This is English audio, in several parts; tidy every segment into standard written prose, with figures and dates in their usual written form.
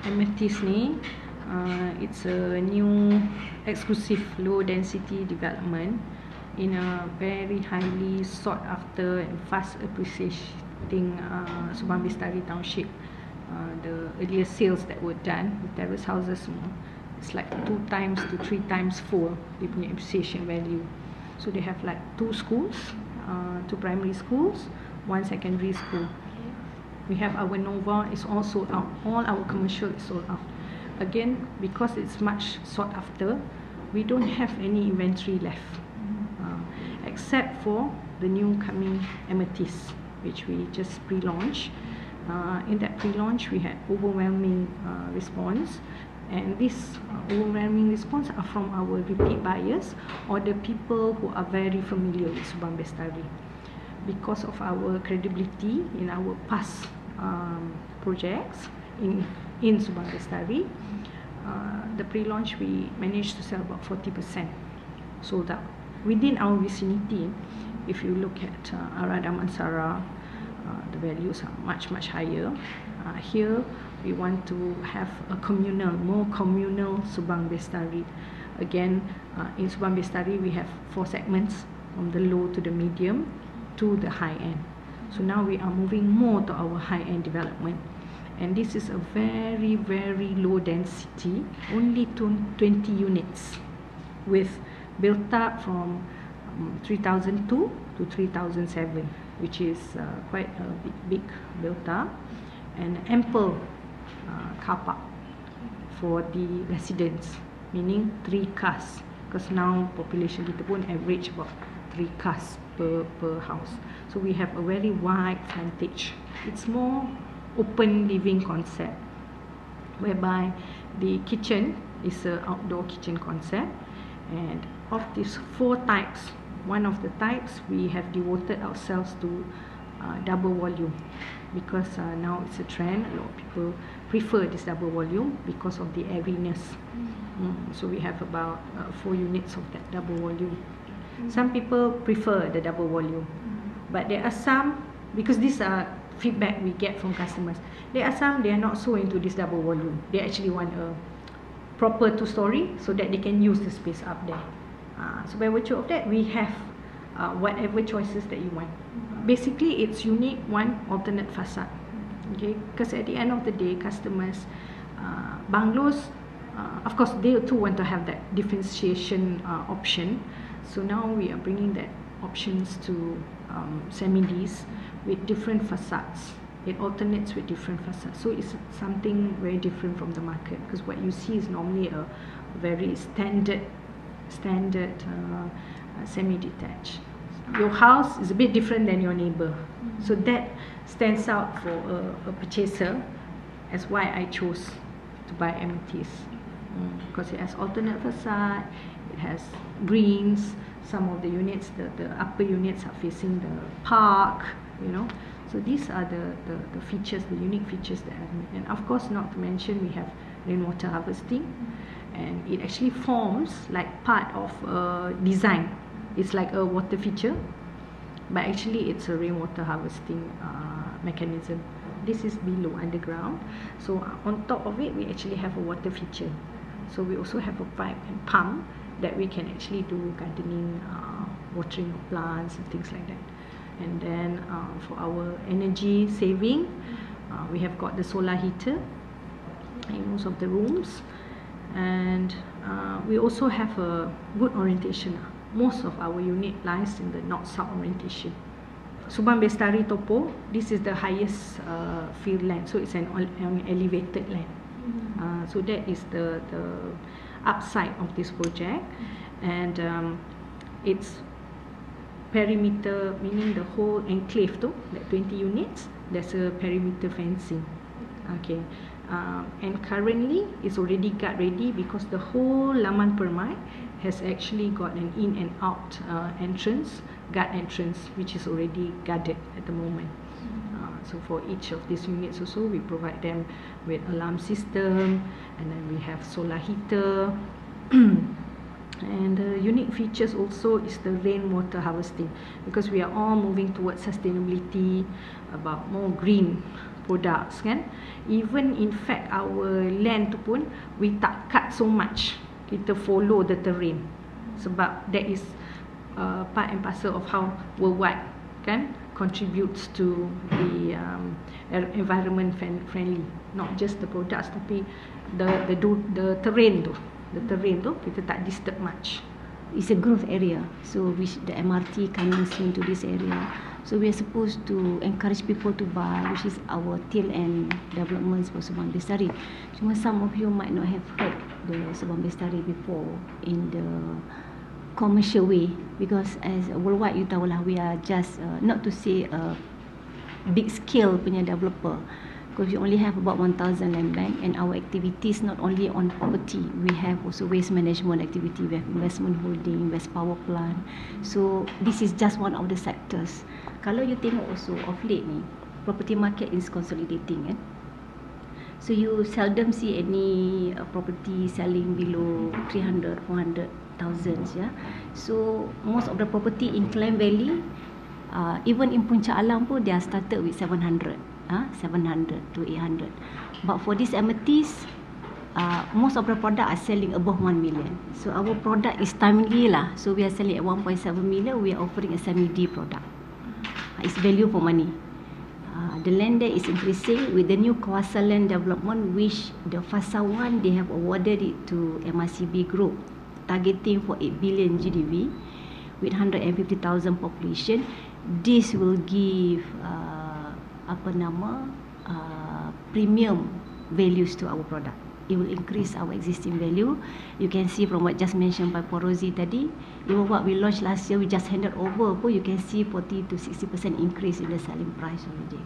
Amethyst ni, it's a new exclusive low density development in a very highly sought after and fast appreciating Subang Bestari Township. The earlier sales that were done, the terrace houses semua, it's like 2 times to 3 times full dia punya appreciation value. So they have like 2 schools, 2 primary schools, 1 secondary school. We have our Nova, it's all sold out. All our commercial is sold out. Again, because it's much sought after, we don't have any inventory left, except for the new coming Amethyst, which we just pre-launched. In that pre-launch, we had overwhelming response, and this overwhelming response are from our repeat buyers or the people who are very familiar with Subang Bestari. Because of our credibility in our past projects in Subang Bestari, the pre-launch we managed to sell about 40% sold out. Within our vicinity, if you look at Arada Mansara, the values are much higher. Here we want to have a more communal Subang Bestari. Again, in Subang Bestari we have 4 segments, from the low to the medium to the high end. So now we are moving more to our high end development, and this is a very low density, only 20 units, with built up from 3002 to 3007, which is quite a big built up, and ample car park for the residents, meaning 3 cars, because now population kita pun average about 3 cars per house. So we have a very wide frontage. It's more open living concept, whereby the kitchen is a outdoor kitchen concept, and of these 4 types, one of the types we have devoted ourselves to double volume, because now it's a trend. A lot of people prefer this double volume because of the airiness. So we have about 4 units of that double volume. Some people prefer the double volume, but there are some, because these are feedback we get from customers, there are some they are not so into this double volume. They actually want a proper 2-story so that they can use the space up there. So by virtue of that, we have whatever choices that you want. Basically, it's unique one alternate facade. Okay, because at the end of the day, customers, bungalows, of course, they too want to have that differentiation option. So now we are bringing that options to semi-Ds with different facades. It alternates with different facades, so it's something very different from the market, because what you see is normally a very standard semi-detached. Your house is a bit different than your neighbor, so that stands out for a purchaser, as why I chose to buy Amethyst, because it has alternate facade, it has greens. Some of the units, the upper units are facing the park, you know. So these are the features, the unique features that I've made. And of course, not to mention, we have rainwater harvesting, and it actually forms like part of a design. It's like a water feature, but actually it's a rainwater harvesting mechanism. This is below, underground. So on top of it, we actually have a water feature. So we also have a pipe and pump that we can actually do gardening, watering of plants and things like that. And then for our energy saving, we have got the solar heater in most of the rooms, and we also have a good orientation. Most of our unit lies in the north-south orientation. Subang Bestari Topo, this is the highest field land, so it's an elevated land. So that is the upside of this project, and it's perimeter, meaning the whole enclave tu, like 20 units, there's a perimeter fencing. Okay, and currently it's already guard ready, because the whole Laman Permai has actually got an in and out entrance, guard entrance, which is already guarded at the moment. So for each of these units also, we provide them with alarm system, and then we have solar heater. And the unique features also is the rainwater harvesting, because we are all moving towards sustainability, about more green products kan. Even in fact our land tu pun we tak cut so much, kita follow the terrain, sebab that is part and parcel of how worldwide kan contributes to the environment friendly, not just the products tapi the terrain tu, kita tak disturb much. It's a growth area, so which the MRT coming soon to this area. So we are supposed to encourage people to buy, which is our tail end developments for Subang Bestari. Cuma some of you might not have heard the Subang Bestari before in the commercial way, because as worldwide you tahulah we are just not to say a big scale punya developer, because we only have about 1,000 land bank, and our activities not only on property, we have also waste management activity, we have investment holding, waste power plant. So this is just one of the sectors. Kalau you tengok also of late ni, property market is consolidating kan. So you seldom see any property selling below 300, 400 thousands, yeah. So most of the property in Klang Valley, even in Puncak Alam pun they are started with 700 to 800. But for this amethyst, most of the product are selling above 1 million. So our product is timely lah. So we are selling at 1.7 million. We are offering a semi-D product. It's value for money. The land there is increasing with the new Kawasan land development, which the Fasa 1 they have awarded it to MRCB Group, targeting for 8 billion GDV with 150,000 population. This will give premium values to our product. It will increase our existing value. You can see from what just mentioned by Porozi tadi, even what we launched last year, we just handed over pun, you can see 40 to 60% increase in the selling price already.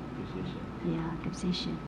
Yeah, capsation.